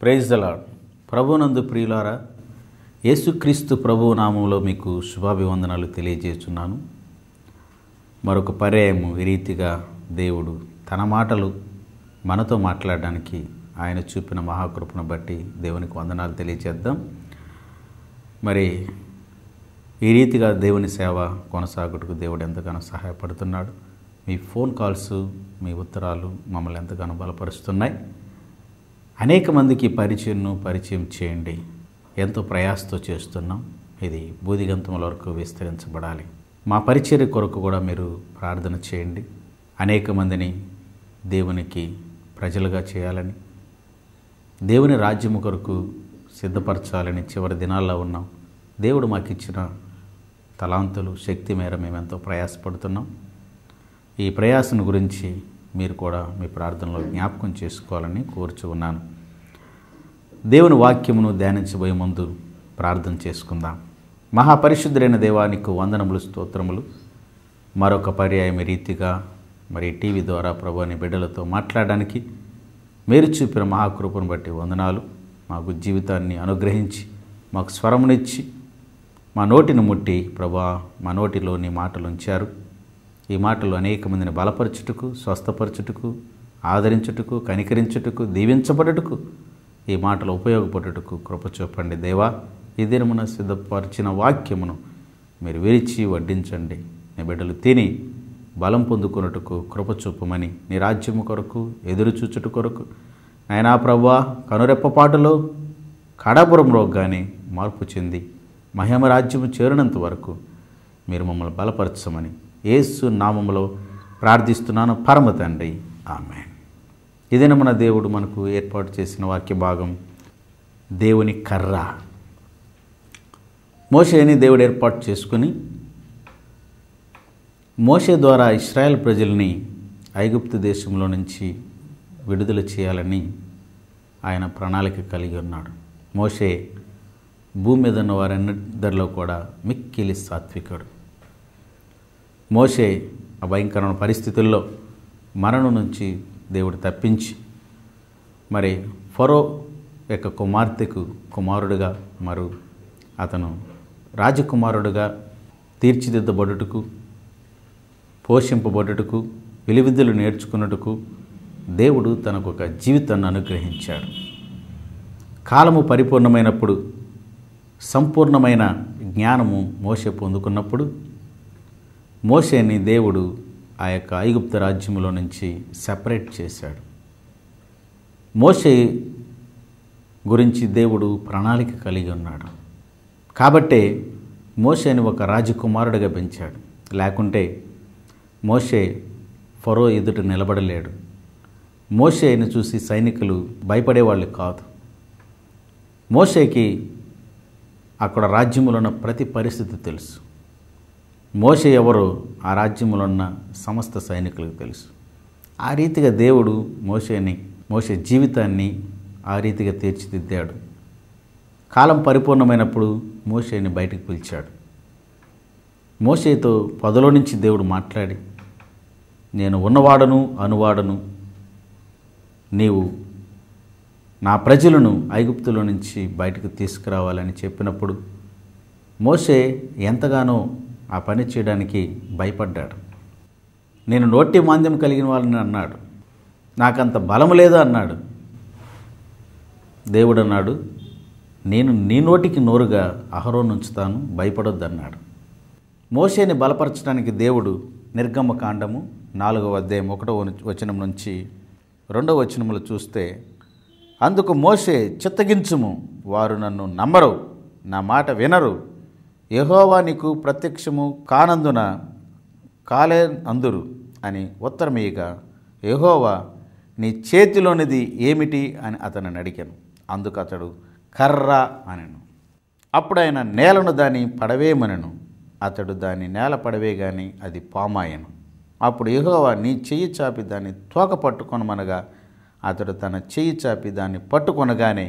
Praise the lord. ప్రభునందు ప్రియులారా, యేసుక్రీస్తు ప్రభువు నామంలో మీకు శుభాభివందనాలు తెలియజేస్తున్నాను. మరొక పర్యాయము ఈ రీతిగా దేవుడు తన మాటలు మనతో మాట్లాడడానికి ఆయన చూపిన మహాకృపను బట్టి దేవునికి వందనాలు తెలియజేద్దాం. మరి ఈ రీతిగా దేవుని సేవ కొనసాగుటకు దేవుడు ఎంతగానో సహాయపడుతున్నాడు. మీ ఫోన్ కాల్స్, మీ ఉత్తరాలు మమ్మల్ని ఎంతగానో బలపరుస్తున్నాయి. అనేక మందికి పరిచయం చేయండి. ఎంతో ప్రయాసతో చేస్తున్నాం. ఇది బూదిగంతముల వరకు విస్తరించబడాలి. మా పరిచర్య కొరకు కూడా మీరు ప్రార్థన చేయండి. అనేక మందిని దేవునికి ప్రజలుగా చేయాలని, దేవుని రాజ్యము కొరకు సిద్ధపరచాలని చివరి దినాల్లో ఉన్నాం. దేవుడు మాకు ఇచ్చిన తలాంతులు, శక్తి మేర మేమెంతో ప్రయాసపడుతున్నాం. ఈ ప్రయాసను గురించి మీరు కూడా మీ ప్రార్థనలో జ్ఞాపకం చేసుకోవాలని కోరుచు ఉన్నాను. దేవుని వాక్యమును ధ్యానించబోయే ముందు ప్రార్థన చేసుకుందాం. మహాపరిశుద్ధుడైన దేవానికి వందనములు, స్తోత్రములు. మరొక పర్యాయం రీతిగా మరి టీవీ ద్వారా ప్రభువుని బిడ్డలతో మాట్లాడడానికి మీరు చూపిన మహాకృపను బట్టి వందనాలు. మాకు జీవితాన్ని అనుగ్రహించి మాకు స్వరమునిచ్చి మా నోటిని ముట్టి ప్రభువా మా నోటిలో నీ మాటలు ఉంచారు. ఈ మాటలు అనేక మందిని బలపరచుటకు, స్వస్థపరచుటకు, ఆదరించుటకు, కనికరించుటకు, దీవించబడుటకు, ఈ మాటలు ఉపయోగపడుటకు కృప చూపండి దేవా. ఈ దినమున సిద్ధపరిచిన వాక్యమును మీరు విరిచి వడ్డించండి. నీ బిడ్డలు తిని బలం పొందుకున్నట్టుకు కృప చూపమని, నీ రాజ్యము కొరకు ఎదురు చూచుట కొరకు నాయనా ప్రభువా కనురెప్పపాటులో కడాపురంలో కానీ మార్పు చెంది మహిమ రాజ్యము చేరినంత వరకు మీరు మమ్మల్ని బలపరచమని యేసు నామములో ప్రార్థిస్తున్నాను పరమ తండ్రి, ఆమేన్. ఇదేనా మన దేవుడు మనకు ఏర్పాటు చేసిన వాక్య భాగం, దేవుని కర్ర. మోషేని దేవుడు ఏర్పాటు చేసుకుని మోషే ద్వారా ఇశ్రాయేల్ ప్రజల్ని ఐగుప్తు దేశంలో నుంచి విడుదల చేయాలని ఆయన ప్రణాళిక కలిగి ఉన్నాడు. మోషే భూమి మీద ఉన్న వారందరిలో కూడా మిక్కిలి సాత్వికుడు. మోషే ఆ భయంకరమైన పరిస్థితుల్లో మరణం నుంచి దేవుడు తప్పించి మరి ఫరో యొక్క కుమార్తెకు కుమారుడుగా అతను రాజకుమారుడుగా తీర్చిదిద్దబడుటకు, పోషింపబడుటకు, విలువిద్యలు నేర్చుకున్నట్టుకు దేవుడు తనకు ఒక జీవితాన్ని అనుగ్రహించాడు. కాలము పరిపూర్ణమైనప్పుడు, సంపూర్ణమైన జ్ఞానము మోషే పొందుకున్నప్పుడు మోషేని దేవుడు ఆ యొక్క ఐగుప్తు రాజ్యములో నుంచి సెపరేట్ చేశాడు. మోషే గురించి దేవుడు ప్రణాళిక కలిగి ఉన్నాడు. కాబట్టే మోషేని ఒక రాజకుమారుడిగా పెంచాడు. లేకుంటే మోషే ఫరో ఎదుట నిలబడలేడు. మోషేని చూసి సైనికులు భయపడేవాళ్ళు కాదు. మోషేకి అక్కడ రాజ్యములో ఉన్న ప్రతి పరిస్థితి తెలుసు. మోషే ఎవరో ఆ రాజ్యంలో ఉన్న సమస్త సైనికులకు తెలుసు. ఆ రీతిగా దేవుడు మోషే జీవితాన్ని ఆ రీతిగా తీర్చిదిద్దాడు. కాలం పరిపూర్ణమైనప్పుడు మోషేని బయటకు పిలిచాడు. మోషేతో పొదలో నుంచి దేవుడు మాట్లాడి, నేను ఉన్నవాడను అనువాడను, నీవు నా ప్రజలను ఐగుప్తులో నుంచి బయటకు తీసుకురావాలని చెప్పినప్పుడు మోషే ఎంతగానో ఆ పని చేయడానికి భయపడ్డాడు. నేను నోటి మాంద్యం కలిగిన వాళ్ళని అన్నాడు. నాకంత బలం లేదు అన్నాడు. దేవుడు అన్నాడు, నేను నీ నోటికి నోరుగా అహరోను ఉంచుతాను, భయపడొద్దు అన్నాడు. మోషేని బలపరచడానికి దేవుడు నిర్గమకాండము 4వ అధ్యాయం 1వ వచనం నుంచి 2వ వచనములు చూస్తే, అందుకు మోషే చిత్తగించుము, వారు నన్ను నమ్మరు, నా మాట వినరు, యెహోవా నీకు ప్రత్యక్షము కానందున కాలే అందురు అని ఉత్తరమీయగా, యెహోవా నీ చేతిలోనిది ఏమిటి అని అతనిని అడిగాను. అందుకు అతడు కర్ర అనెను. అప్పుడు ఆయన నేలను దాన్ని పడవేయమనెను. అతడు దాన్ని నేల పడవేయగాని అది పామాయను. అప్పుడు యెహోవా నీ చెయ్యి చాపి దాన్ని తోక పట్టుకొనమనగా అతడు తన చెయ్యి చాపి దాన్ని పట్టుకొనగానే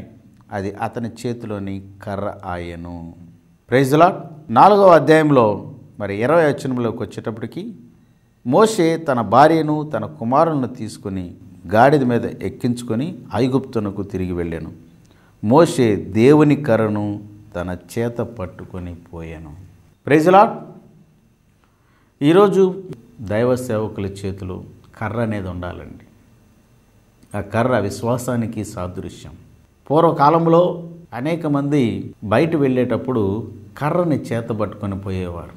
అది అతని చేతిలోని కర్ర ఆయను. Praise the Lord. 4వ అధ్యాయంలో మరి 20వ వచనంలోకి వచ్చేటప్పటికి మోషే తన భార్యను తన కుమారులను తీసుకుని గాడిద మీద ఎక్కించుకొని ఐగుప్తునకు తిరిగి వెళ్ళాను. మోషే దేవుని కర్రను తన చేత పట్టుకొని పోయాను. Praise Lord. ఈరోజు దైవ సేవకుల చేతిలో కర్ర అనేది ఉండాలండి. ఆ కర్ర విశ్వాసానికి సాదృశ్యం. పూర్వకాలంలో అనేక మంది బయట వెళ్ళేటప్పుడు కర్రని చేత పట్టుకొని పోయేవారు.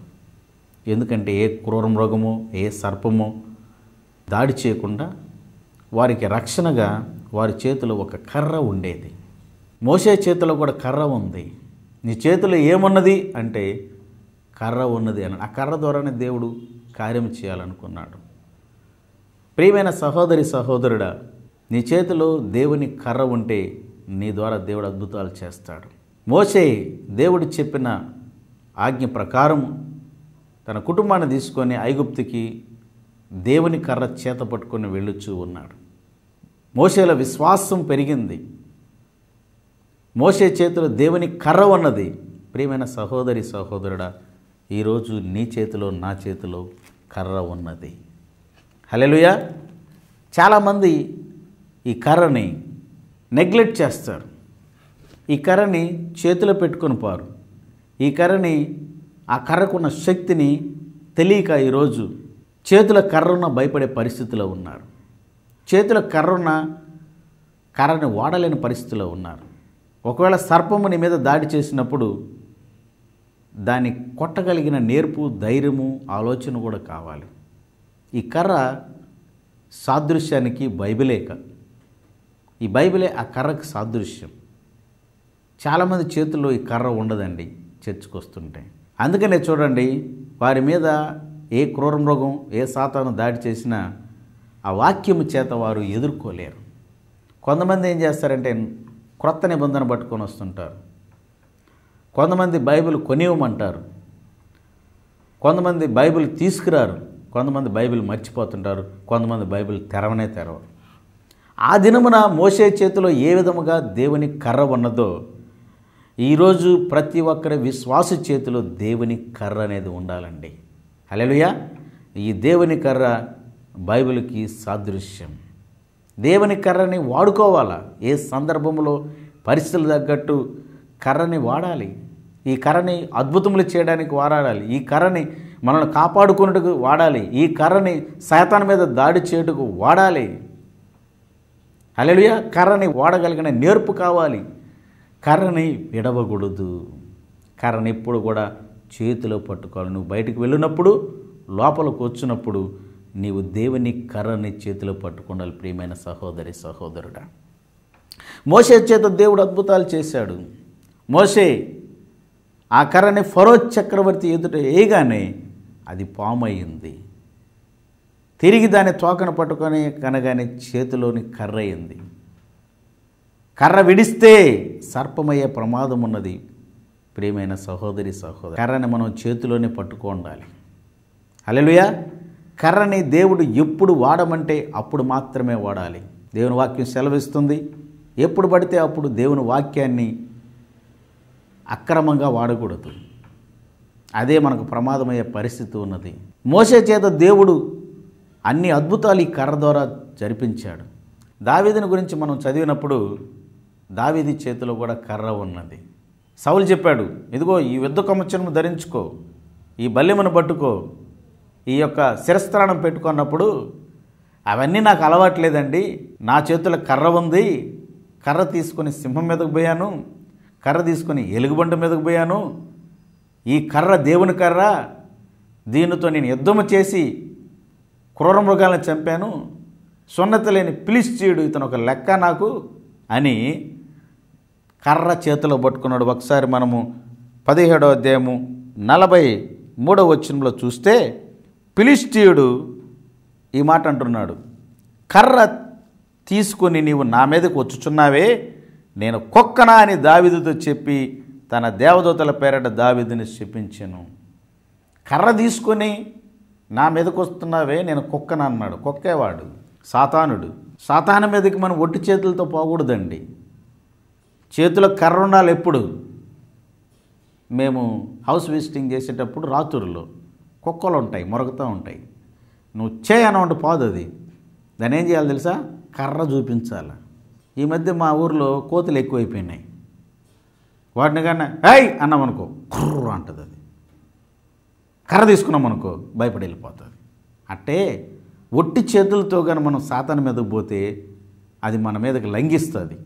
ఎందుకంటే ఏ క్రూర మృగమో ఏ సర్పమో దాడి చేయకుండా వారికి రక్షణగా వారి చేతిలో ఒక కర్ర ఉండేది. మోషే చేతిలో కూడా కర్ర ఉంది. నీ చేతిలో ఏమున్నది అంటే కర్ర ఉన్నది అని. ఆ కర్ర ద్వారానే దేవుడు కార్యం చేయాలనుకున్నాడు. ప్రియమైన సహోదరి సహోదరుడా, నీ చేతిలో దేవుని కర్ర ఉంటే నీ ద్వారా దేవుడు అద్భుతాలు చేస్తాడు. మోషే దేవుడు చెప్పిన ఆజ్ఞ ప్రకారం తన కుటుంబాన్ని తీసుకొని ఐగుప్తుకి దేవుని కర్ర చేత పట్టుకొని వెళ్ళుచూ ఉన్నాడు. మోషేలో విశ్వాసం పెరిగింది. మోషే చేతిలో దేవుని కర్ర ఉన్నది. ప్రియమైన సహోదరి సహోదరుడా, ఈరోజు నీ చేతిలో నా చేతిలో కర్ర ఉన్నది. హల్లెలూయా. చాలామంది ఈ కర్రని నెగ్లెక్ట్ చేస్తారు. ఈ కర్రని చేతిలో పెట్టుకొని పారు. ఈ కర్రని, ఆ కర్రకున్న శక్తిని తెలియక ఈరోజు చేతుల కర్రన్న భయపడే పరిస్థితిలో ఉన్నారు. చేతుల కర్రని వాడలేని పరిస్థితిలో ఉన్నారు. ఒకవేళ సర్పము నీ మీద దాడి చేసినప్పుడు దాన్ని కొట్టగలిగిన నేర్పు, ధైర్యము, ఆలోచన కూడా కావాలి. ఈ కర్ర సాదృశ్యానికి ఈ బైబిలే ఆ కర్రకు సాదృశ్యం. చాలామంది చేతుల్లో ఈ కర్ర ఉండదండి చర్చికి వస్తుంటే. అందుకనే చూడండి, వారి మీద ఏ క్రూర మృగం, ఏ సాతాను దాడి చేసినా ఆ వాక్యము చేత వారు ఎదుర్కోలేరు. కొంతమంది ఏం చేస్తారంటే క్రొత్త నిబంధన పట్టుకొని వస్తుంటారు. కొంతమంది బైబిల్ కొనివ్వమంటారు. కొంతమంది బైబిల్ తీసుకురారు. కొంతమంది బైబిల్ మర్చిపోతుంటారు. కొంతమంది బైబిల్ తెరవరు. ఆ దినమున మోషే చేతిలో ఏ విధముగా దేవుని కర్ర ఉన్నదో ఈరోజు ప్రతి ఒక్కరి విశ్వాస చేతిలో దేవుని కర్ర అనేది ఉండాలండి. హల్లెలూయా. ఈ దేవుని కర్ర బైబిల్కి సాదృశ్యం. దేవుని కర్రని వాడుకోవాలా. ఏ సందర్భంలో పరిస్థితులు తగ్గట్టు కర్రని వాడాలి. ఈ కర్రని అద్భుతములు చేయడానికి వాడాలి. ఈ కర్రని మనల్ని కాపాడుకున్నట్టుకు వాడాలి. ఈ కర్రని సైతాను మీద దాడి చేయుటకు వాడాలి. హల్లెలూయా. కర్రని వాడగలిగిన నేర్పు కావాలి. కర్రని విడవకూడదు. కర్రని ఎప్పుడు కూడా చేతిలో పట్టుకోవాలి. నువ్వు బయటికి వెళ్ళినప్పుడు, లోపలికి వచ్చినప్పుడు నీవు దేవుని కర్రని చేతిలో పట్టుకోవాలి. ప్రియమైన సహోదరి సహోదరుడా, మోషే చేత దేవుడు అద్భుతాలు చేశాడు. మోషే ఆ కర్రని ఫరో చక్రవర్తి ఎదుట వేయగానే అది పాము అయింది. తిరిగి దాన్ని తోకను పట్టుకొని కనగానే చేతిలోని కర్ర అయింది. కర్ర విడిస్తే సర్పమయ్యే ప్రమాదం ఉన్నది. ప్రియమైన సహోదరి సహోదరు, కర్రని మనం చేతిలోనే పట్టుకోండాలి. హల్లెలూయా. కర్రని దేవుడు ఎప్పుడు వాడమంటే అప్పుడు మాత్రమే వాడాలి. దేవుని వాక్యం సెలవిస్తుంది, ఎప్పుడు పడితే అప్పుడు దేవుని వాక్యాన్ని అక్రమంగా వాడకూడదు. అదే మనకు ప్రమాదమయ్యే పరిస్థితి ఉన్నది. మోషే చేత దేవుడు అన్ని అద్భుతాలు ఈ కర్ర ద్వారా జరిపించాడు. దావీదుని గురించి మనం చదివినప్పుడు దావీదు చేతిలో కూడా కర్ర ఉన్నది. సౌలు చెప్పాడు, ఇదిగో ఈ యుద్ధ కవచము ధరించుకో, ఈ బల్లెమును పట్టుకో, ఈ యొక్క శిరస్త్రాణం పెట్టుకున్నప్పుడు అవన్నీ నాకు అలవాట్లేదండి. నా చేతిలో కర్ర ఉంది. కర్ర తీసుకొని సింహం మీదకు పోయాను, కర్ర తీసుకొని ఎలుగుబంటి మీదకు పోయాను. ఈ కర్ర దేవుని కర్ర, దీనితో నేను యుద్ధము చేసి క్రూర మృగాలను చంపాను. సున్నత లేని ఫిలిష్తీయుడు ఇతను ఒక లెక్క నాకు అని కర్ర చేతిలో పట్టుకున్నాడు. ఒకసారి మనము 17వ అధ్యాయము 43వ వచనంలో చూస్తే ఫిలిష్తీయుడు ఈ మాట అంటున్నాడు, కర్ర తీసుకొని నీవు నా మీదకు వచ్చుచున్నావే, నేను కుక్కనా అని దావీదుతో చెప్పి తన దేవదూతల పేరట దావీదుని శపించెను. కర్ర తీసుకొని నా మీదకు వస్తున్నావే, నేను కుక్కనా అన్నాడు. కుక్కేవాడు సాతానుడు. సాతాను మీదకి మనం ఒట్టి చేతులతో పోకూడదండి. చేతిలో కర్ర ఉండాలి. ఎప్పుడు మేము హౌస్ విజిటింగ్ చేసేటప్పుడు రాత్రుల్లో కుక్కలు ఉంటాయి, మొరగతూ ఉంటాయి. నువ్వు చేయనవంటే పోదు అది. దాన్ని ఏం చేయాలి తెలుసా? కర్ర చూపించాలి. ఈ మధ్య మా ఊరిలో కోతులు ఎక్కువైపోయినాయి. వాటిని కానీ హై అన్నామనుకో కుర్ర అంటుంది. అది కర్ర తీసుకున్నాం అనుకో భయపడి వెళ్ళిపోతుంది. అంటే ఒట్టి చేతులతో కానీ మనం సాతాను మీదకి పోతే అది మన మీదకి లంఘిస్తుంది,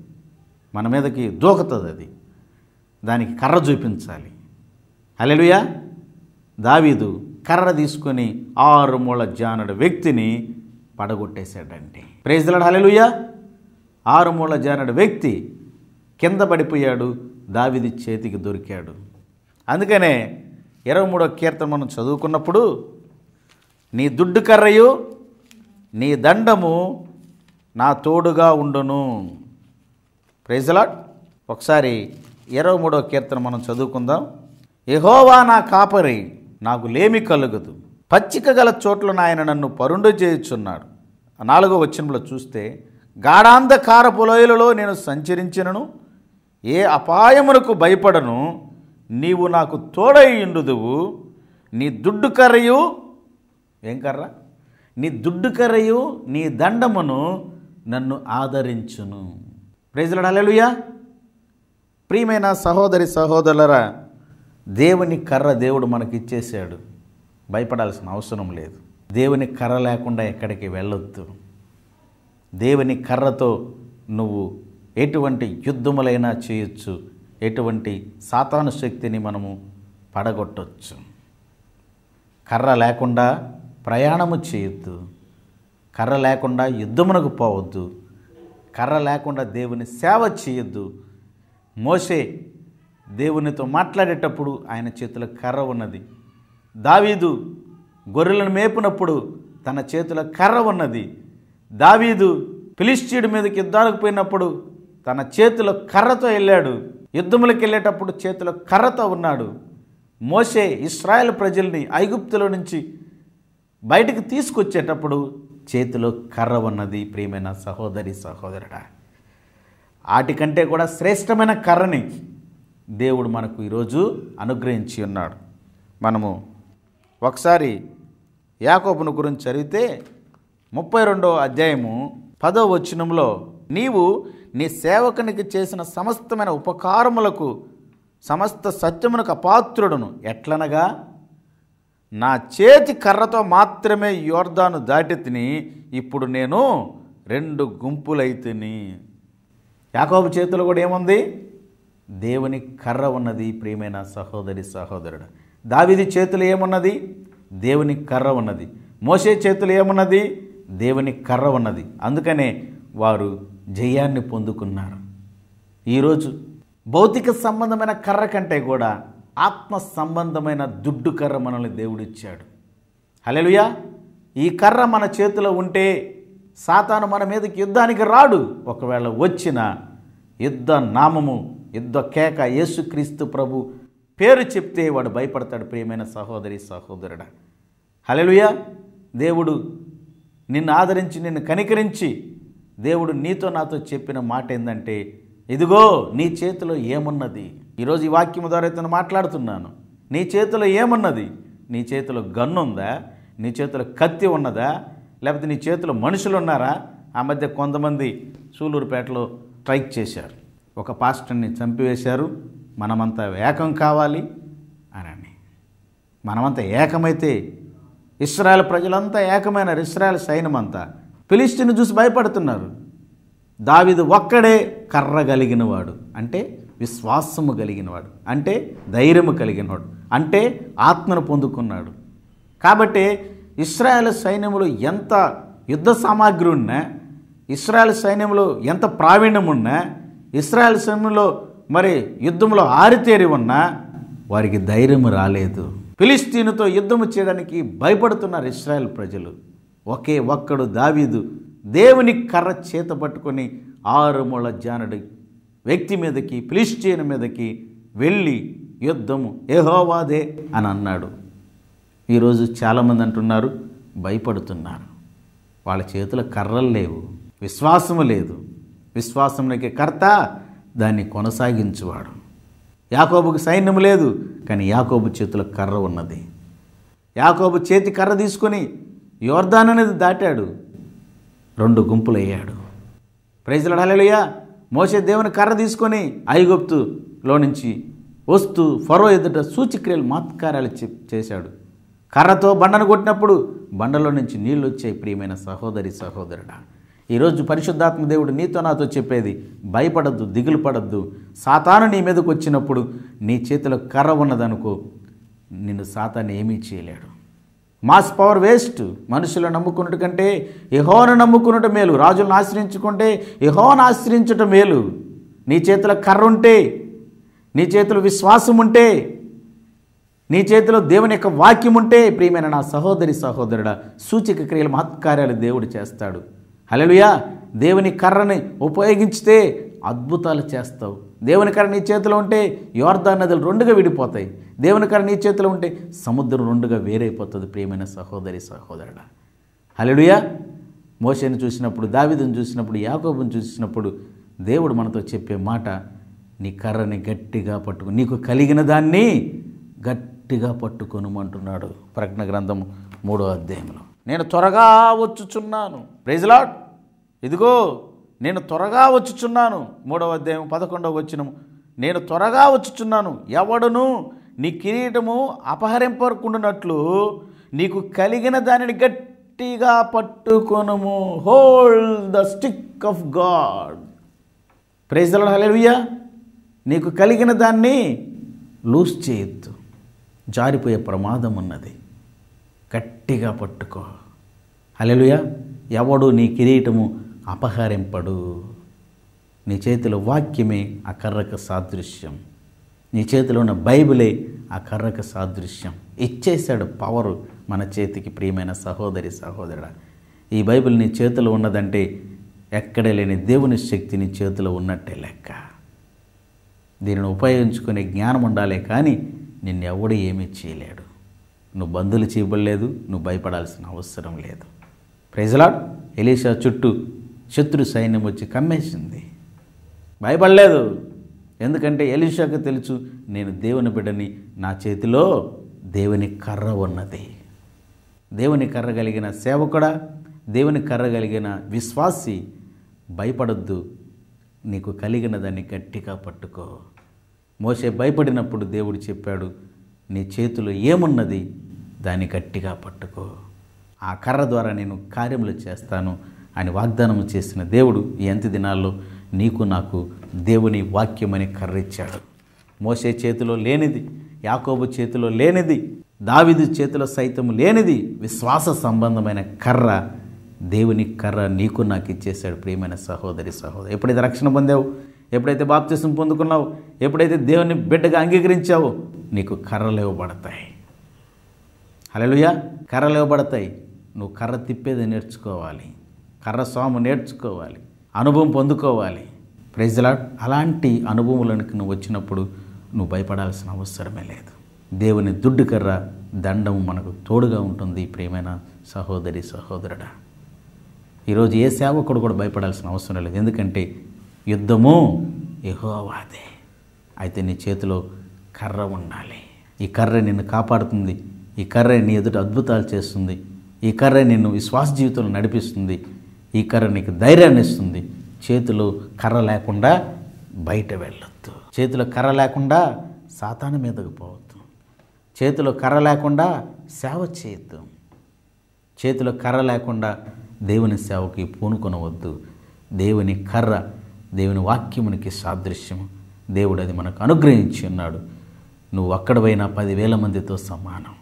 మన మీదకి దూకుతుంది. అది దానికి కర్ర చూపించాలి. హల్లెలూయా. దావీదు కర్ర తీసుకొని 6 మూల జానడు వ్యక్తిని పడగొట్టేశాడండి. Praise the Lord. హల్లెలూయా. 6 మూల జానడు వ్యక్తి కింద పడిపోయాడు, దావీదు చేతికి దొరికాడు. అందుకనే 23వ కీర్తన మనం చదువుకున్నప్పుడు నీ దుడ్డు కర్రయు నీ దండము నా తోడుగా ఉండును. Praise the Lord. ఒకసారి 23వ కీర్తన మనం చదువుకుందాం. యెహోవా నా కాపరి, నాకు లేమి కలుగదు. పచ్చిక గల చోట్ల ఆయన నన్ను పరుండు చేయుచున్నాడు. 4వ వచనంలో చూస్తే గాఢాంధకారపు లోయలలో నేను సంచరించినను ఏ అపాయమునకు భయపడను, నీవు నాకు తోడై ఉండుదువు. నీ దుడ్డు కర్రయు, ఏం కర్ర? నీ దుడ్డు కర్రయు నీ దండమును నన్ను ఆదరించును. Praise the Lord. హల్లెలూయా. ప్రియమైన సహోదరి సహోదరులారా, దేవుని కర్ర దేవుడు మనకిచ్చేసాడు, భయపడాల్సిన అవసరం లేదు. దేవుని కర్ర లేకుండా ఎక్కడికి వెళ్ళొద్దు. దేవుని కర్రతో నువ్వు ఎటువంటి యుద్ధములైనా చేయొచ్చు, ఎటువంటి సాతాను శక్తిని మనము పడగొట్టవచ్చు. కర్ర లేకుండా ప్రయాణము చేయొద్దు, కర్ర లేకుండా యుద్ధమునకు పోవద్దు, కర్ర లేకుండా దేవుని సేవ చేయొద్దు. మోషే దేవునితో మాట్లాడేటప్పుడు ఆయన చేతిలో కర్ర ఉన్నది. దావీదు గొర్రెలను మేపునప్పుడు తన చేతిలో కర్ర ఉన్నది. దావీదు ఫిలిష్తీయుడి మీదకి యుద్ధాలకు పోయినప్పుడు తన చేతిలో కర్రతో వెళ్ళాడు. యుద్ధములకు వెళ్ళేటప్పుడు చేతిలో కర్రతో ఉన్నాడు. మోషే ఇశ్రాయేల్ ప్రజల్ని ఐగుప్తులో నుంచి బయటకు తీసుకొచ్చేటప్పుడు చేతిలో కర్ర ఉన్నది. ప్రియమైన సహోదరి సహోదరుడా, వాటికంటే కూడా శ్రేష్టమైన కర్రని దేవుడు మనకు ఈరోజు అనుగ్రహించి ఉన్నాడు. మనము ఒకసారి యాకోబును గురించి చదివితే 32వ అధ్యాయము 10వ వచనంలో నీవు నీ సేవకునికి చేసిన సమస్తమైన ఉపకారములకు సమస్త సత్యమునకు అపాత్రుడును, ఎట్లనగా నా చేతి కర్రతో మాత్రమే యోర్దాను దాటి తిని ఇప్పుడు నేను 2 గుంపులైతిని. యాకోబు చేతిలో కూడా ఏముంది? దేవుని కర్ర ఉన్నది. ప్రియమైన సహోదరి సహోదరుడు, దావీదు చేతులు ఏమున్నది? దేవుని కర్ర ఉన్నది. మోషే చేతులు ఏమున్నది? దేవుని కర్ర ఉన్నది. అందుకనే వారు జయాన్ని పొందుకున్నారు. ఈరోజు భౌతిక సంబంధమైన కర్ర కంటే కూడా ఆత్మ సంబంధమైన దుడ్డు కర్ర మనల్ని దేవుడిచ్చాడు. హల్లెలూయా. ఈ కర్ర మన చేతిలో ఉంటే సాతాను మన మీదకి యుద్ధానికి రాడు. ఒకవేళ వచ్చిన యుద్ధ నామము, యుద్ధ కేక యేసుక్రీస్తు ప్రభు పేరు చెప్తే వాడు భయపడతాడు. ప్రియమైన సహోదరి సహోదరుడా, హల్లెలూయా. దేవుడు నిన్ను ఆదరించి నిన్ను కనికరించి దేవుడు నీతో నాతో చెప్పిన మాట ఏంటంటే, ఇదిగో నీ చేతిలో ఏమున్నది. ఈరోజు ఈ వాక్యం ద్వారా అయితే మాట్లాడుతున్నాను. నీ చేతిలో ఏమున్నది? నీ చేతిలో గన్ను ఉందా? నీ చేతిలో కత్తి ఉన్నదా? లేకపోతే నీ చేతిలో మనుషులు ఉన్నారా? ఆ మధ్య కొంతమంది సూలూరుపేటలో స్ట్రైక్ చేశారు, ఒక పాస్టర్ని చంపివేశారు. మనమంతా ఏకం కావాలి అని. మనమంతా ఏకమైతే ఇశ్రాయేల్ ప్రజలంతా ఏకమైనారు. ఇశ్రాయేల్ సైన్యమంతా ఫిలిష్తీయుని చూసి భయపడుతున్నారు. దావీదు ఒక్కడే కర్ర కలిగినవాడు, అంటే విశ్వాసము కలిగినవాడు, అంటే ధైర్యము కలిగినవాడు, అంటే ఆత్మను పొందుకున్నాడు. కాబట్టి ఇశ్రాయేల్ సైన్యములు ఎంత యుద్ధ సామాగ్రి ఉన్నా, ఇశ్రాయేల్ సైన్యంలో ఎంత ప్రావీణ్యం ఉన్నా, ఇశ్రాయేల్ సైన్యంలో మరి యుద్ధంలో ఆరితేరి ఉన్నా వారికి ధైర్యం రాలేదు. ఫిలిష్తీయునితో యుద్ధము చేయడానికి భయపడుతున్నారు ఇశ్రాయేల్ ప్రజలు. ఒకే ఒక్కడు దావీదు దేవుని కర్ర చేత పట్టుకొని 6 మూల జానడి వ్యక్తి మీదకి, ఫిలిష్తీయుని మీదకి వెళ్ళి యుద్ధము యెహోవాదే అని అన్నాడు. ఈరోజు చాలామంది అంటున్నారు, భయపడుతున్నారు. వాళ్ళ చేతుల కర్రలు లేవు, విశ్వాసము లేదు. విశ్వాసమునికి కర్త, దాన్ని కొనసాగించువాడు. యాకోబుకి సైన్యం లేదు, కానీ యాకోబు చేతిలో కర్ర ఉన్నది. యాకోబు చేతి కర్ర తీసుకొని యోర్దాను అనేది దాటాడు, 2 గుంపులు అయ్యాడు. Praise the Lord. హల్లెలూయా. మోషే దేవుని కర్ర తీసుకొని ఐగుప్తు లో నుంచి వస్తూ ఫరో ఎదుట సూచక్రియలు మాత్కార్యాలు చేశాడు. కర్రతో బండను కొట్టినప్పుడు బండలో నుంచి నీళ్ళు వచ్చాయి. ప్రియమైన సహోదరి సహోదరుడా, ఈరోజు పరిశుద్ధాత్మ దేవుడు నీతో నాతో చెప్పేది, భయపడద్దు, దిగులు పడద్దు. సాతాను నీ మీదకు వచ్చినప్పుడు నీ చేతిలో కర్ర ఉన్నదనుకో, నిన్ను సాతాను ఏమీ చేయలేడు. Mass power waste. మనుషులను నమ్ముకున్నట్టు కంటే యెహోవాను నమ్ముకున్నట్టు మేలు. రాజులను ఆశ్రయించుకుంటే యెహోవాను ఆశ్రయించటం మేలు. నీ చేతిలో కర్ర ఉంటే, నీ చేతిలో విశ్వాసం ఉంటే, నీ చేతిలో దేవుని యొక్క వాక్యం ఉంటే, ప్రియమైన నా సహోదరి సహోదరుడా, సూచక క్రియలు మహత్కార్యాలు దేవుడు చేస్తాడు. హల్లెలూయా. దేవుని కర్రని ఉపయోగించితే అద్భుతాలు చేస్తావు. దేవుని కర్ర నీ చేతిలో ఉంటే యోర్దాను నదులు రెండుగా విడిపోతాయి. దేవుని కర్ర నీ చేతిలో ఉంటే సముద్రం రెండుగా వేరైపోతుంది. ప్రియమైన సహోదరి సహోదరుడా, హల్లెలూయా. మోషేని చూసినప్పుడు, దావీదుని చూసినప్పుడు, యాకోబుని చూసినప్పుడు దేవుడు మనతో చెప్పే మాట, నీ కర్రని గట్టిగా పట్టుకు, నీకు కలిగిన దాన్ని గట్టిగా పట్టుకొనుమంటున్నాడు. ప్రకటన గ్రంథం 3వ అధ్యాయంలో. నేను త్వరగా వచ్చుచున్నాను. Praise lord. ఇదిగో నేను త్వరగా వచ్చుచున్నాను. 3వ అధ్యాయం 11వ వచనం. నేను త్వరగా వచ్చుచున్నాను, ఎవడును నీ కిరీటము అపహరింపకుండునట్లు నీకు కలిగిన దానిని గట్టిగా పట్టుకొనుము. Hold the stick of God. Praise the Lord. Hallelujah. నీకు కలిగిన దాన్ని లూజ్ చేయొద్దు, జారిపోయే ప్రమాదం ఉన్నది. గట్టిగా పట్టుకో. హల్లెలూయా. ఎవడు నీ కిరీటము అపహరింపడు. నీ చేతిలో వాక్యమే ఆ కర్రకు సాదృశ్యం. నీ చేతిలో ఉన్న బైబిలే ఆ కర్రకు సాదృశ్యం. ఇచ్చేశాడు పవరు మన చేతికి. ప్రియమైన సహోదరి సహోదరుడా, ఈ బైబిల్ నీ చేతిలో ఉన్నదంటే ఎక్కడ లేని దేవుని శక్తి నీ చేతిలో ఉన్నట్టే లెక్క. దీనిని ఉపయోగించుకునే జ్ఞానం ఉండాలే కానీ నిన్నెవడు ఏమీ చేయలేడు. నువ్వు బంధువులు చేయబడలేదు, నువ్వు భయపడాల్సిన అవసరం లేదు. Praise the lord. ఎలీషా చుట్టూ శత్రు సైన్యం వచ్చి కమ్మేసింది, భయపడలేదు. ఎందుకంటే ఎలీషాకు తెలుసు, నేను దేవుని బిడ్డని, నా చేతిలో దేవుని కర్ర ఉన్నది. దేవుని కర్ర కలిగిన సేవకుడా, దేవుని కర్ర కలిగిన విశ్వాసి, భయపడొద్దు. నీకు కలిగిన దాన్ని గట్టిగా పట్టుకో. మోషే భయపడినప్పుడు దేవుడు చెప్పాడు, నీ చేతిలో ఏమున్నది దాన్ని గట్టిగా పట్టుకో, ఆ కర్ర ద్వారా నేను కార్యములు చేస్తాను అని వాగ్దానం చేసిన దేవుడు ఈ అంత్య దినాల్లో నీకు నాకు దేవుని వాక్యమని కర్ర ఇచ్చాడు. మోషే చేతిలో లేనిది, యాకోబు చేతిలో లేనిది, దావీదు చేతిలో సైతం లేనిది విశ్వాస సంబంధమైన కర్ర, దేవుని కర్ర నీకు నాకు ఇచ్చేశాడు. ప్రియమైన సహోదరి సహోదరు, ఎప్పుడైతే రక్షణ పొందావు, ఎప్పుడైతే బాప్తిసం పొందుకున్నావు, ఎప్పుడైతే దేవుని బిడ్డగా అంగీకరించావో నీకు కర్రలు ఇవ్వబడతాయి. హల్లెలూయా. కర్రలు ఇవ్వబడతాయి. నువ్వు కర్ర తిప్పేది నేర్చుకోవాలి, కర్ర స్వాము నేర్చుకోవాలి, అనుభవం పొందుకోవాలి. Praise the Lord. అలాంటి అనుభవంలోనికి నువ్వు వచ్చినప్పుడు నువ్వు భయపడాల్సిన అవసరమే లేదు. దేవుని దుడ్డు కర్ర దండం మనకు తోడుగా ఉంటుంది. ప్రియమైన సహోదరి సహోదరుడా, ఈరోజు ఏ సేవకుడు కూడా భయపడాల్సిన అవసరం లేదు. ఎందుకంటే యుద్ధము యెహోవాదే. అయితే నీ చేతిలో కర్ర ఉండాలి. ఈ కర్ర నిన్ను కాపాడుతుంది. ఈ కర్ర నీ ఎదుట అద్భుతాలు చేస్తుంది. ఈ కర్ర నిన్ను విశ్వాస జీవితంలో నడిపిస్తుంది. ఈ కర్ర నీకు ధైర్యాన్ని ఇస్తుంది. చేతిలో కర్ర లేకుండా బయట వెళ్ళొద్దు. చేతిలో కర్ర లేకుండా సాతాను మీదకు పోవద్దు. చేతిలో కర్ర లేకుండా సేవ చేయొద్దు. చేతిలో కర్ర లేకుండా దేవుని సేవకి పూనుకొనవద్దు. దేవుని కర్ర దేవుని వాక్యమునికి సాదృశ్యము. దేవుడు అది మనకు అనుగ్రహించి ఉన్నాడు. నువ్వు అక్కడ పోయినా 10,000 మందితో సమానం.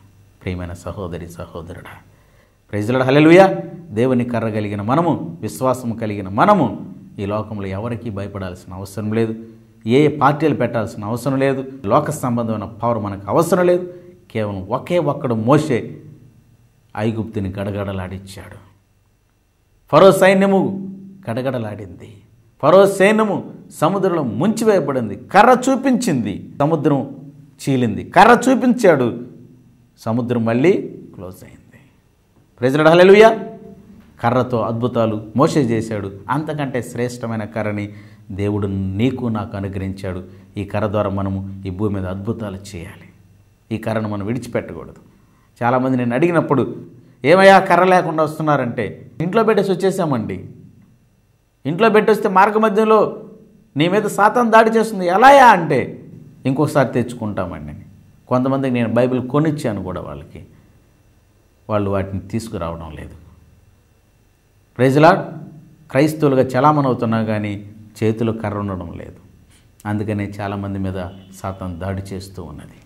ప్రియమైన సహోదరి సహోదరుడా, ప్రైజ్ ది లార్డ్. హల్లెలూయా. దేవుని కర్ర కలిగిన మనము, విశ్వాసము కలిగిన మనము ఈ లోకంలో ఎవరికీ భయపడాల్సిన అవసరం లేదు. ఏ పార్టీలు పెట్టాల్సిన అవసరం లేదు. లోక సంబంధమైన పవర్ మనకు అవసరం లేదు. కేవలం ఒకే ఒక్కడు మోషే ఐగుప్తుని గడగడలాడించాడు. ఫరో సైన్యము గడగడలాడింది. ఫరో సైన్యము సముద్రంలో ముంచివేయబడింది. కర్ర చూపించింది, సముద్రం చీలింది. కర్ర చూపించాడు, సముద్రం మళ్ళీ క్లోజ్ అయింది. Praise the Lord. హల్లెలూయా. కర్రతో అద్భుతాలు మోషే చేశాడు. అంతకంటే శ్రేష్టమైన కర్రని దేవుడు నీకు నాకు అనుగ్రహించాడు. ఈ కర్ర ద్వారా మనము ఈ భూమి మీద అద్భుతాలు చేయాలి. ఈ కర్రను మనం విడిచిపెట్టకూడదు. చాలామంది నేను అడిగినప్పుడు, ఏమయ్యా కర్ర లేకుండా వస్తున్నారంటే, ఇంట్లో పెట్టేసి వచ్చేసామండి. ఇంట్లో పెట్టేస్తే మార్గ మధ్యంలో నీ మీద సాతాను దాడి చేస్తుంది. ఎలాయా అంటే, ఇంకొకసారి తెచ్చుకుంటామండి. కొంతమందికి నేను బైబిల్ కొనిచ్చాను కూడా, వాళ్ళు వాటిని తీసుకురావడం లేదు. Praise Lord. క్రైస్తవులుగా చలామణి అవుతున్నా కానీ చేతిలో కర్ర ఉండడం లేదు. అందుకనే చాలామంది మీద సాతాను దాడి చేస్తూ ఉన్నది.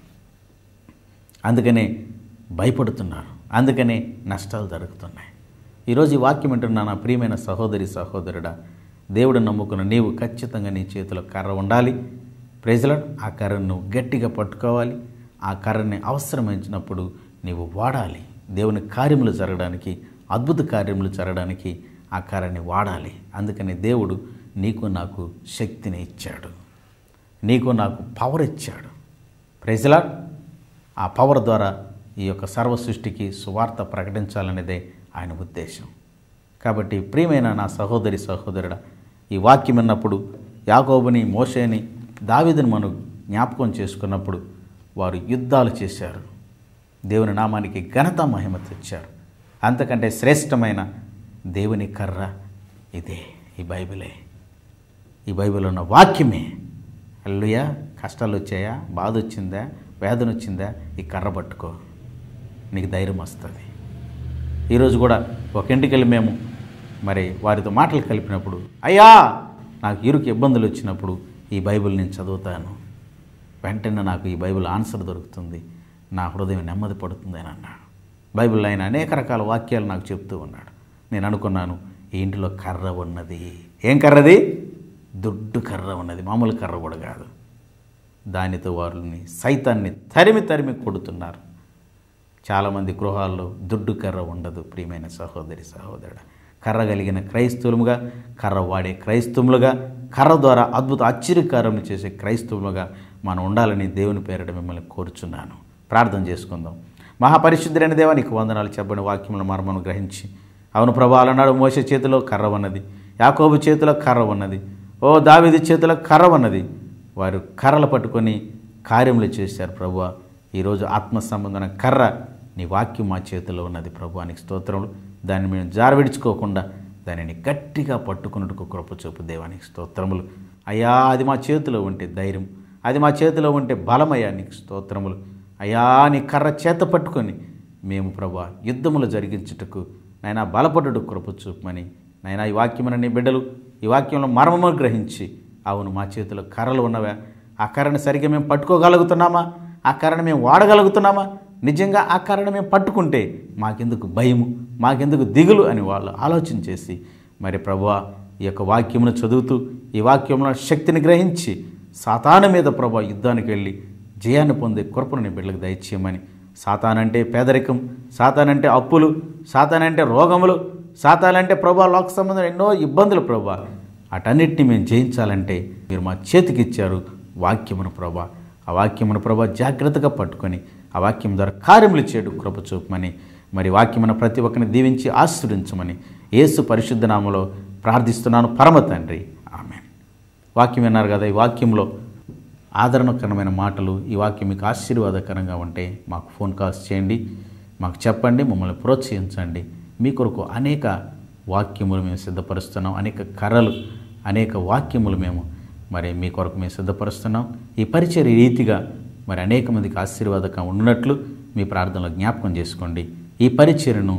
అందుకనే భయపడుతున్నారు. అందుకనే నష్టాలు జరుగుతున్నాయి. ఈరోజు ఈ వాక్యం వింటున్న నా ప్రియమైన సహోదరి సహోదరుడా, దేవుడు నమ్ముకున్న నీవు ఖచ్చితంగా నీ చేతిలో కర్ర ఉండాలి. Praise Lord. ఆ కర్రను నువ్వు గట్టిగా పట్టుకోవాలి. ఆ కర్రని అవసరమైనప్పుడు నీవు వాడాలి. దేవుని కార్యములు జరగడానికి, అద్భుత కార్యములు జరగడానికి ఆ కర్రని వాడాలి. అందుకని దేవుడు నీకు నాకు శక్తిని ఇచ్చాడు, నీకు నాకు పవర్ ఇచ్చాడు. Praise Lord. ఆ పవర్ ద్వారా ఈ యొక్క సర్వ సృష్టికి సువార్త ప్రకటించాలనేదే ఆయన ఉద్దేశం. కాబట్టి ప్రియమైన నా సహోదరి సహోదరుడా, ఈ వాక్యం విన్నప్పుడు యాకోబుని, మోషేని, దావీదుని మనం జ్ఞాపకం చేసుకున్నప్పుడు వారు యుద్ధాలు చేశారు, దేవుని నామానికి ఘనత మహిమ తెచ్చారు. అంతకంటే శ్రేష్టమైన దేవుని కర్ర ఇదే, ఈ బైబిలే. ఈ బైబిల్లో ఉన్న వాక్యమే. హల్లెలూయా. కష్టాలు వచ్చాయా, బాధ వచ్చిందా, వేదన వచ్చిందా, ఈ కర్ర పట్టుకో, నీకు ధైర్యం వస్తుంది. ఈరోజు కూడా ఒక ఇంటికి వెళ్ళి మేము వారితో మాటలు కలిపినప్పుడు, అయ్యా నాకు ఇరుకు ఇబ్బందులు వచ్చినప్పుడు ఈ బైబిల్ నేను చదువుతాను, వెంటనే నాకు ఈ బైబిల్ ఆన్సర్ దొరుకుతుంది, నా హృదయం నెమ్మది పడుతుంది అని అన్నాడు. బైబిల్లో ఆయన అనేక రకాల వాక్యాలు నాకు చెప్తూ ఉన్నాడు. నేను అనుకున్నాను, ఈ ఇంటిలో కర్ర ఉన్నది. ఏం కర్రది? దుడ్డు కర్ర ఉన్నది, మామూలు కర్ర కూడా కాదు. దానితో వారిని సైతాన్ని తరిమి తరిమి కొడుతున్నారు. చాలామంది గృహాల్లో దుడ్డు కర్ర ఉండదు. ప్రియమైన సహోదరి సహోదరుడు, కర్ర కలిగిన క్రైస్తవులుగా, కర్ర వాడే క్రైస్తవులుగా, కర్ర ద్వారా అద్భుత ఆశ్చర్యకార్యములు చేసే క్రైస్తవులుగా మనం ఉండాలని దేవుని పేరిట మిమ్మల్ని కోరుచున్నాను. ప్రార్థన చేసుకుందాం. మహాపరిశుద్ధుడైన దేవా, నీకు వందనాలు. చెప్పని వాక్యములను మర్మను గ్రహించి, అవును ప్రభా, అలనాడు మోషే చేతిలో కర్ర ఉన్నది, యాకోబు చేతిలో కర్ర ఉన్నది, ఓ దావీదు చేతిలో కర్ర ఉన్నది. వారు కర్రలు పట్టుకొని కార్యములు చేశారు ప్రభువా. ఈరోజు ఆత్మ సంబంధమైన కర్ర నీ వాక్యం మా చేతిలో ఉన్నది ప్రభువానికి స్తోత్రములు. దాన్ని మేము జారవిడుచుకోకుండా దానిని గట్టిగా పట్టుకున్నట్టుకు కృప చూపు దేవానికి స్తోత్రములు. అయ్యా, అది మా చేతిలో ఉంటే ధైర్యం, అది మా చేతిలో ఉంటే బలమయ్యా, నీకు స్తోత్రములు. అయ్యా, నీ కర్ర చేత పట్టుకొని మేము ప్రభువా యుద్ధములు జరిగించుటకు నైనా బలపడుటకు కృప చూపమని నైనా ఈ వాక్యమున నీ బిడ్డలు ఈ వాక్యంలో మర్మము గ్రహించి, అవును మా చేతిలో కర్రలు ఉన్నవా, ఆ కర్రను సరిగ్గా మేము పట్టుకోగలుగుతున్నామా, ఆ కర్రను మేము వాడగలుగుతున్నామా, నిజంగా ఆ కర్రను మేము పట్టుకుంటే మాకెందుకు భయము, మాకెందుకు దిగులు అని వాళ్ళు ఆలోచన చేసి ప్రభువా ఈ యొక్క వాక్యమును చదువుతూ ఈ వాక్యంలో శక్తిని గ్రహించి సాతాను మీద ప్రభువా యుద్ధానికి వెళ్ళి జయాన్ని పొందే కృపను నీ బిడ్డలకు దయచేయమని. సాతానంటే పేదరికం, సాతానంటే అప్పులు, సాతానంటే రోగములు, సాతానంటే ప్రభువా లోక సంబంధం ఎన్నో ఇబ్బందులు ప్రభువా, అటన్నిటిని మేము జయించాలంటే మీరు మా చేతికి ఇచ్చారు వాక్యమును ప్రభువా. ఆ వాక్యమును ప్రభువా జాగ్రత్తగా పట్టుకొని ఆ వాక్యం ద్వారా కార్యములు చేయడం కృప చూపమని, వాక్యమును ప్రతి ఒక్కరిని దీవించి ఆశీర్వదించమని యేసు పరిశుద్ధ నామములో ప్రార్థిస్తున్నాను పరమ తండ్రి, ఆమేన్. వాక్యం విన్నారు కదా, ఈ వాక్యంలో ఆదరణకరమైన మాటలు, ఈ వాక్యం మీకు ఆశీర్వాదకరంగా ఉంటే మాకు ఫోన్ కాల్స్ చేయండి, మాకు చెప్పండి, మమ్మల్ని ప్రోత్సహించండి. మీ కొరకు అనేక వాక్యములు మేము సిద్ధపరుస్తున్నాం, అనేక కర్రలు, అనేక వాక్యములు మేము మీ కొరకు మేము సిద్ధపరుస్తున్నాం. ఈ పరిచర్య రీతిగా అనేక మందికి ఆశీర్వాదకంగా ఉన్నట్లు మీ ప్రార్థనలో జ్ఞాపకం చేసుకోండి. ఈ పరిచర్యను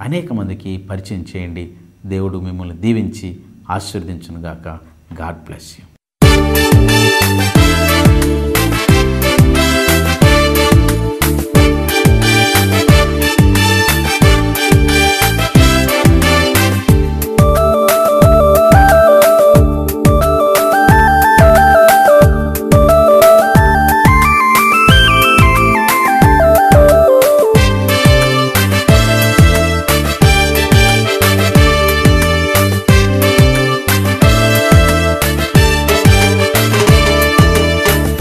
అనేక మందికి పరిచయం చేయండి. దేవుడు మిమ్మల్ని దీవించి ఆశీర్వదించునుగాక. God bless you.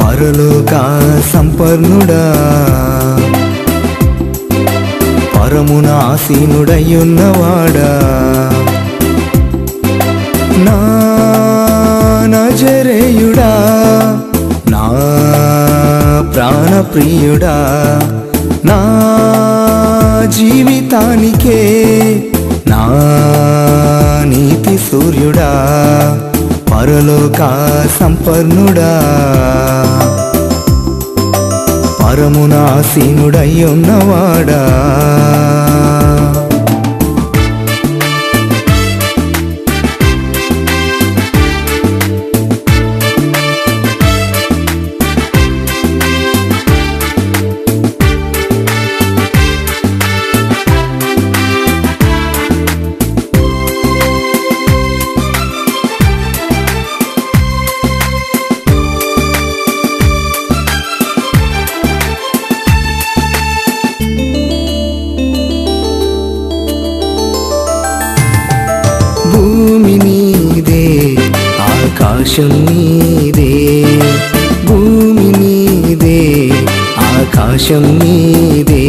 పరలోక సంపన్నుడా, పరమున ఆసీనుడయ్యున్నవాడా, నా నజరేయుడా, నా ప్రాణప్రియుడా, నా జీవితానికే నా నీతి సూర్యుడా, పరలోక సంపన్నుడా. పరమున ఆసీనుడయ్యున్నవాడా. భూమి నీదే, ఆకాశం నీదే, భూమి నీదే, ఆకాశం నీదే,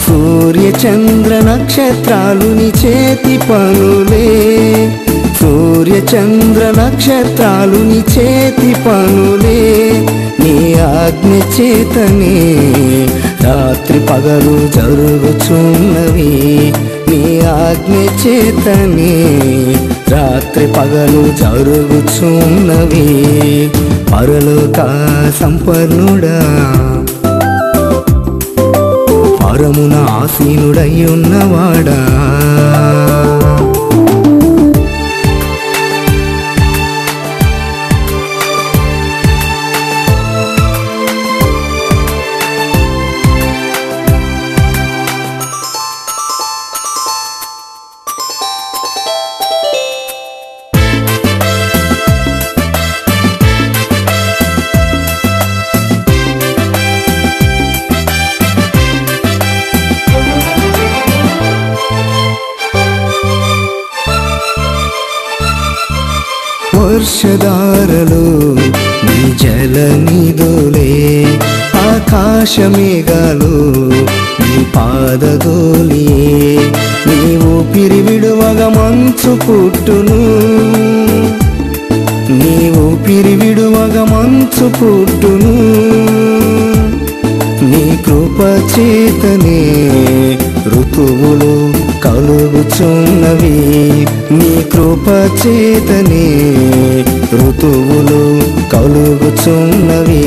సూర్య చంద్ర నక్షత్రాలు నీ చేతి పనులే, సూర్య చంద్ర నక్షత్రాలు నీ చేతి పనులే, నీ ఆజ్ఞ చేతనే రాత్రి పగలు జరుగుచున్నవి, నీ ఆజ్ఞ చేతనే రాత్రి పగలు జరుగుచున్నవి. పరలోక సంపన్నుడా, పరమున ఆసీనుడయ్యున్నవాడా. వర్షధారలు నీ జల నిధులే, ఆకాశ మేఘాలు నీ పాదధూళియే, నీ ఊపిరి విడువగా మంచు పుట్టును, నీ ఊపిరి విడువగా మంచు పుట్టును, నీ కృప చేతనే ఋతువులు కలుగుచున్నవి, నీ కృప చేతనే ఋతువులు కలుగుచున్నవి.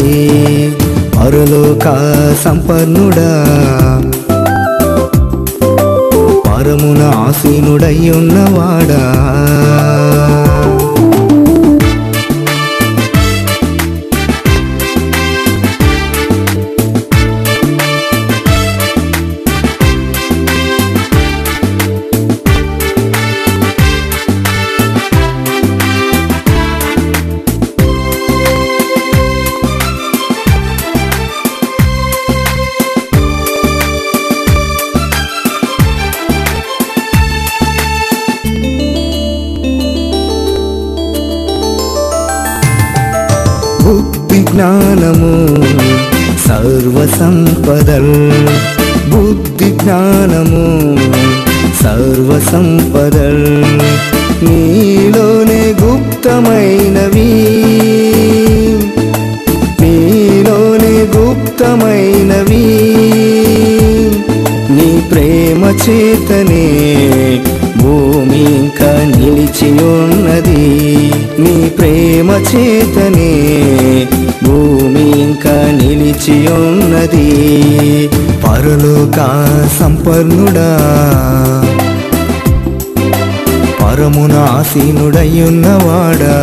పరలోక సంపన్నుడా, పరమున ఆసీనుడయ్యున్నవాడా. బుద్ధి జ్ఞానము సర్వ సంపదల్, బుద్ధి జ్ఞానము సర్వ సంపదల్, నీలోనే గుప్తమైనవి, నీలోనే గుప్తమైనవి, నీ ప్రేమ చేతనే భూమి ఇంకా నిలిచి ఉన్నది, నీ ప్రేమ చేతనే భూమి ఇంకా నిలిచి ఉన్నది. పరలోక సంపన్నుడా, పరమున ఆసీనుడయ్యున్నవాడా.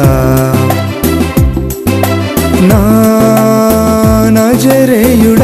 నా నజరేయుడా,